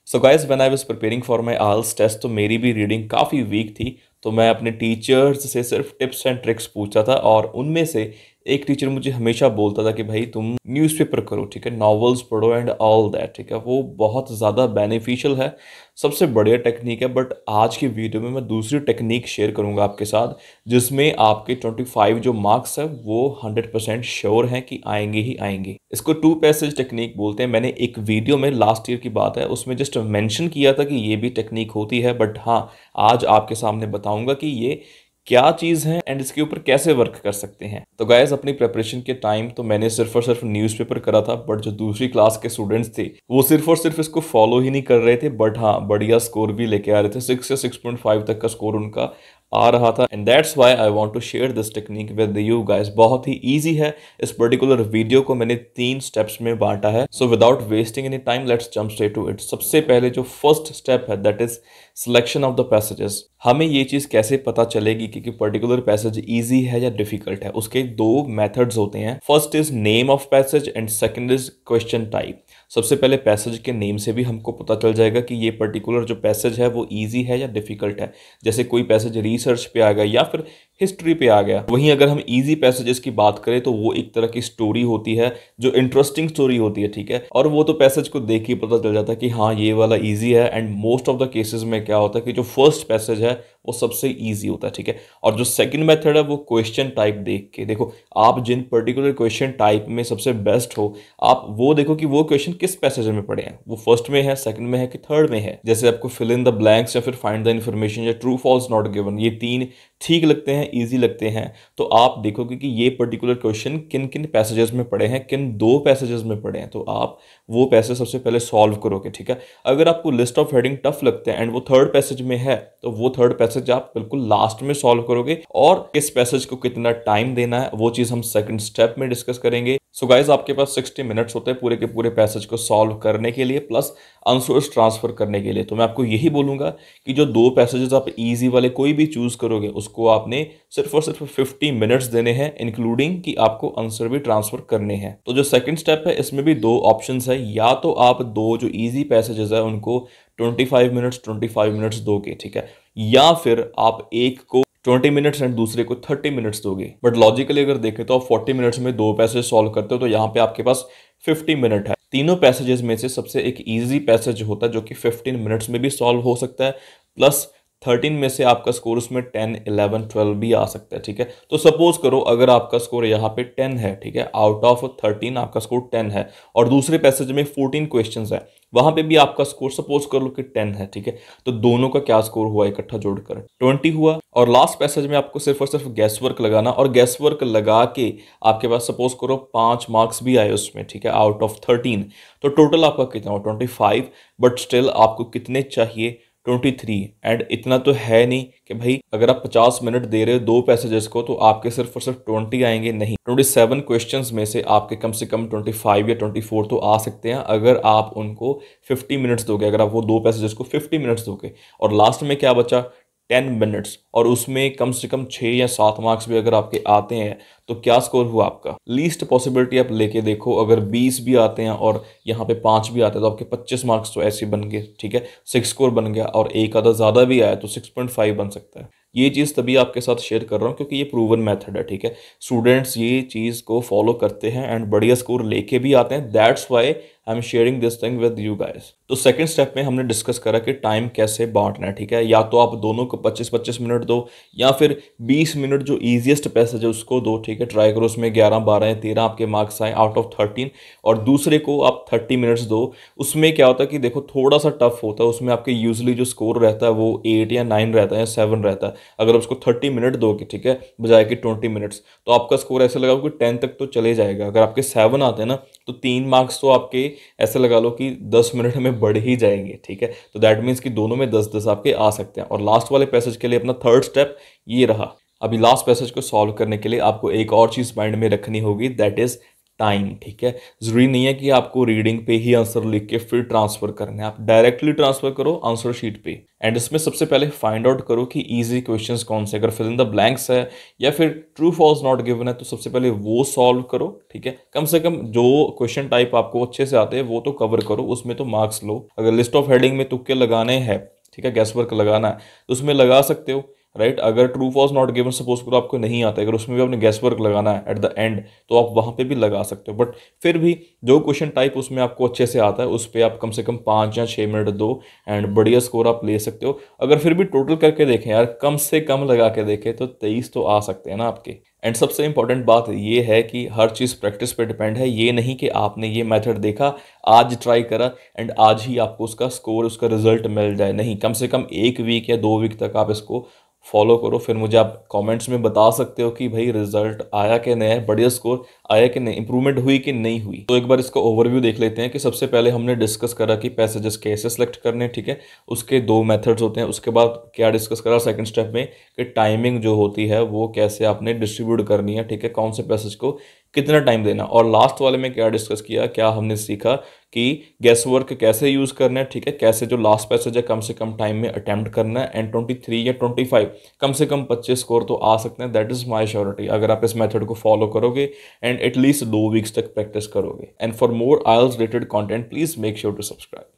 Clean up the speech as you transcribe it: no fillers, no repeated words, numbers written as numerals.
So guys when I was preparing for my IELTS test तो मेरी भी reading काफ़ी वीक थी। तो मैं अपने टीचर्स से सिर्फ टिप्स एंड ट्रिक्स पूछता था और उनमें से एक टीचर मुझे हमेशा बोलता था कि भाई तुम न्यूज़पेपर करो, ठीक है, नॉवेल्स पढ़ो एंड ऑल दैट, ठीक है। वो बहुत ज़्यादा बेनिफिशियल है, सबसे बढ़िया टेक्निक है। बट आज की वीडियो में मैं दूसरी टेक्निक शेयर करूंगा आपके साथ, जिसमें आपके 25 जो मार्क्स है वो 100% श्योर हैं कि आएंगे ही आएंगे। इसको टू पैसेज टेक्निक बोलते हैं। मैंने एक वीडियो में लास्ट ईयर की बात है उसमें जस्ट मेंशन किया था कि ये भी टेक्निक होती है, बट हाँ, आज आपके सामने बताऊंगा कि ये क्या चीज़ है एंड इसके ऊपर कैसे वर्क कर सकते हैं। तो गाइस, अपनी प्रिपरेशन के टाइम तो मैंने सिर्फ और सिर्फ न्यूज़पेपर करा था, बट जो दूसरी क्लास के स्टूडेंट्स थे वो सिर्फ और सिर्फ इसको फॉलो ही नहीं कर रहे थे, बट हाँ, बढ़िया स्कोर भी लेके आ रहे थे। 6 से 6.5 तक का स्कोर उनका आ रहा था। And that's why I want to share this technique with you guys. बहुत ही इजी है। इस पर्टिकुलर वीडियो को मैंने 3 स्टेप्स में बांटा है। So without wasting any time let's jump straight to it. सबसे पहले जो फर्स्ट स्टेप है that is selection of the passages. हमें ये चीज़ कैसे पता चलेगी कि पर्टिकुलर पैसेज इजी है या डिफिकल्ट है? उसके 2 मेथड्स होते हैं। First is name of passage and second is question type. सबसे पहले पैसेज के नेम से भी हमको पता चल जाएगा कि ये पर्टिकुलर जो पैसेज है वो इजी है या डिफिकल्ट है। जैसे कोई पैसेज रिसर्च पे आ गया या फिर हिस्ट्री पे आ गया। वहीं अगर हम इजी पैसेजेस की बात करें तो वो एक तरह की स्टोरी होती है जो इंटरेस्टिंग स्टोरी होती है, ठीक है। और वो तो पैसेज को देख के पता चल जाता है कि हाँ, ये वाला इजी है। And most of the cases में क्या होता है कि जो फर्स्ट पैसेज है वो सबसे इजी होता है, ठीक है। और जो सेकंड मेथड है वो क्वेश्चन टाइप देख के। देखो, आप जिन पर्टिकुलर क्वेश्चन टाइप में सबसे बेस्ट हो, आप वो देखो कि वो क्वेश्चन किस पैसेज में पड़े हैं, वो फर्स्ट में है, सेकंड में है कि थर्ड में है। जैसे आपको फिल इन द ब्लैंक्स या फिर फाइंड द इन्फॉर्मेशन या ट्रू फॉल्स नॉट गिवन, ये 3 ठीक लगते हैं, इजी लगते हैं, तो आप देखोगे कि ये पर्टिकुलर क्वेश्चन किन किन पैसेजेस में पड़े हैं, किन 2 पैसेजेस में पड़े हैं। तो आप वो पैसेज सबसे पहले सॉल्व करोगे, ठीक है। अगर आपको लिस्ट ऑफ हेडिंग टफ लगते हैं एंड वो थर्ड पैसेज में है तो वो थर्ड पैसेज आप बिल्कुल लास्ट में सॉल्व करोगे। और इस पैसेज को कितना टाइम देना है वो चीज़ हम सेकंड स्टेप में डिस्कस करेंगे। सो गाइज, आपके पास 60 मिनट्स होते हैं पूरे के पूरे पैसेज को सॉल्व करने के लिए प्लस आंसर्स ट्रांसफर करने के लिए। तो मैं आपको यही बोलूंगा कि जो 2 पैसेजेस आप इजी वाले कोई भी चूज करोगे उसको आपने सिर्फ और सिर्फ 50 मिनट्स देने हैं, इंक्लूडिंग कि आपको आंसर भी ट्रांसफर करने हैं। तो जो सेकंड स्टेप है इसमें भी 2 ऑप्शंस है। या तो आप 2 जो इजी पैसेजेस है उनको 25 मिनट्स दोगे, ठीक है, या फिर आप एक को 20 मिनट्स एंड दूसरे को 30 मिनट्स दोगे। बट लॉजिकली अगर देखें तो आप 40 मिनट्स में 2 पैसेज सॉल्व करते हो, तो यहाँ पे आपके पास 50 मिनट है। तीनों पैसेजेस में से सबसे एक इजी पैसेज होता है जो कि 15 मिनट्स में भी सॉल्व हो सकता है, प्लस 13 में से आपका स्कोर उसमें 10, 11, 12 भी आ सकता है, ठीक है। तो सपोज करो अगर आपका स्कोर यहाँ पे 10 है, ठीक है, आउट ऑफ 13 आपका स्कोर 10 है, और दूसरे पैसेज में 14 क्वेश्चंस है, वहां पे भी आपका स्कोर सपोज कर लो कि 10 है, ठीक है। तो दोनों का क्या स्कोर हुआ इकट्ठा जोड़कर 20 हुआ। और लास्ट पैसेज में आपको सिर्फ और सिर्फ गैस वर्क लगाना, और गैस वर्क लगा के आपके पास सपोज करो 5 मार्क्स भी आए उसमें, ठीक है, आउट ऑफ 13, तो टोटल आपका कितना हो 25। बट स्टिल आपको कितने चाहिए 23। एंड इतना तो है नहीं कि भाई अगर आप 50 मिनट दे रहे हो 2 पैसेजेस को तो आपके सिर्फ और सिर्फ 20 आएंगे, नहीं। 27 क्वेश्चंस में से आपके कम से कम 25 या 24 तो आ सकते हैं अगर आप उनको 50 मिनट्स दोगे। अगर आप वो 2 पैसेजेस को 50 मिनट्स दोगे और लास्ट में क्या बचा 10 मिनट्स, और उसमें कम से कम 6 या 7 मार्क्स भी अगर आपके आते हैं तो क्या स्कोर हुआ आपका? लीस्ट पॉसिबिलिटी आप लेके देखो, अगर 20 भी आते हैं और यहाँ पे 5 भी आते हैं तो आपके 25 मार्क्स तो ऐसे बन गए, ठीक है, 6 स्कोर बन गया। और एक आधा ज़्यादा भी आया तो 6.5 बन सकता है। ये चीज़ तभी आपके साथ शेयर कर रहा हूँ क्योंकि ये प्रूवन मेथड है, ठीक है। स्टूडेंट्स ये चीज़ को फॉलो करते हैं एंड बढ़िया स्कोर लेके भी आते हैं। That's why I am sharing this thing with you guys. तो सेकंड स्टेप में हमने डिस्कस करा कि टाइम कैसे बांटना है, ठीक है। या तो आप दोनों को 25-25 मिनट दो या फिर 20 मिनट जो ईजिएस्ट पैसेज है उसको दो, ठीक है। ट्राई करो उसमें 11, 12 या 13 आपके मार्क्स आए आउट ऑफ 13, और दूसरे को आप 30 मिनट्स दो। उसमें क्या होता है कि देखो थोड़ा सा टफ होता है, उसमें आपके यूजली जो स्कोर रहता है वो 8 या 9 रहता है या 7 रहता है। अगर आप उसको 30 मिनट दोगे, ठीक है, बजाय कि 20 मिनट्स, तो आपका स्कोर ऐसे लगा कि 10 तक तो चले जाएगा। अगर आपके 7 आते हैं ना तो 3 मार्क्स तो आपके ऐसे लगा लो कि 10 मिनट में बढ़ ही जाएंगे, ठीक है। तो दैट मीन्स कि दोनों में 10-10 आपके आ सकते हैं। और लास्ट वाले पैसेज के लिए अपना थर्ड स्टेप ये रहा। अभी लास्ट पैसेज को सॉल्व करने के लिए आपको एक और चीज़ माइंड में रखनी होगी, दैट इज टाइम, ठीक है। ज़रूरी नहीं है कि आपको रीडिंग पे ही आंसर लिख के फिर ट्रांसफ़र करना है, आप डायरेक्टली ट्रांसफ़र करो आंसर शीट पे। एंड इसमें सबसे पहले फाइंड आउट करो कि ईजी क्वेश्चंस कौन से, अगर फिल इन द ब्लैंक्स है या फिर ट्रू फॉल्स नॉट गिवन है तो सबसे पहले वो सॉल्व करो, ठीक है। कम से कम जो क्वेश्चन टाइप आपको अच्छे से आते हैं वो तो कवर करो, उसमें तो मार्क्स लो। अगर लिस्ट ऑफ हेडिंग में तुक्के लगाने हैं, ठीक है, गैस वर्क लगाना है तो उसमें लगा सकते हो, राइट। अगर true false not given suppose करो आपको नहीं आता है, अगर उसमें भी आपने गैस वर्क लगाना है एट द एंड तो आप वहाँ पे भी लगा सकते हो। बट फिर भी जो क्वेश्चन टाइप उसमें आपको अच्छे से आता है उस पर आप कम से कम 5 या 6 मिनट दो एंड बढ़िया स्कोर आप ले सकते हो। अगर फिर भी टोटल करके देखें यार, कम से कम लगा के देखें तो 23 तो आ सकते हैं ना आपके। एंड सबसे इंपॉर्टेंट बात ये है कि हर चीज़ प्रैक्टिस पे डिपेंड है, ये नहीं कि आपने ये मेथड देखा, आज ट्राई करा एंड आज ही आपको उसका स्कोर, उसका रिजल्ट मिल जाए। नहीं, कम से कम 1 वीक या 2 वीक तक आप इसको फॉलो करो, फिर मुझे आप कमेंट्स में बता सकते हो कि भाई रिजल्ट आया कि नहीं है, बढ़िया स्कोर आया कि नहीं, इंप्रूवमेंट हुई कि नहीं हुई। तो एक बार इसका ओवरव्यू देख लेते हैं कि सबसे पहले हमने डिस्कस करा कि पैसेजेस कैसे सेलेक्ट करने, ठीक है, उसके 2 मेथड्स होते हैं। उसके बाद क्या डिस्कस करा सेकंड स्टेप में कि टाइमिंग जो होती है वो कैसे आपने डिस्ट्रीब्यूट करनी है, ठीक है, कौन से पैसेज को कितना टाइम देना। और लास्ट वाले में क्या डिस्कस किया, क्या हमने सीखा कि गैस वर्क कैसे यूज़ करना है, ठीक है, कैसे जो लास्ट पैसेज है कम से कम टाइम में अटेम्प्ट करना है। एंड 23 या 25 कम से कम 25 स्कोर तो आ सकते हैं, दैट इज़ माई श्योरिटी, अगर आप इस मेथड को फॉलो करोगे एंड एटलीस्ट 2 वीक्स तक प्रैक्टिस करोगे। And for more IELTS related content please make sure to subscribe.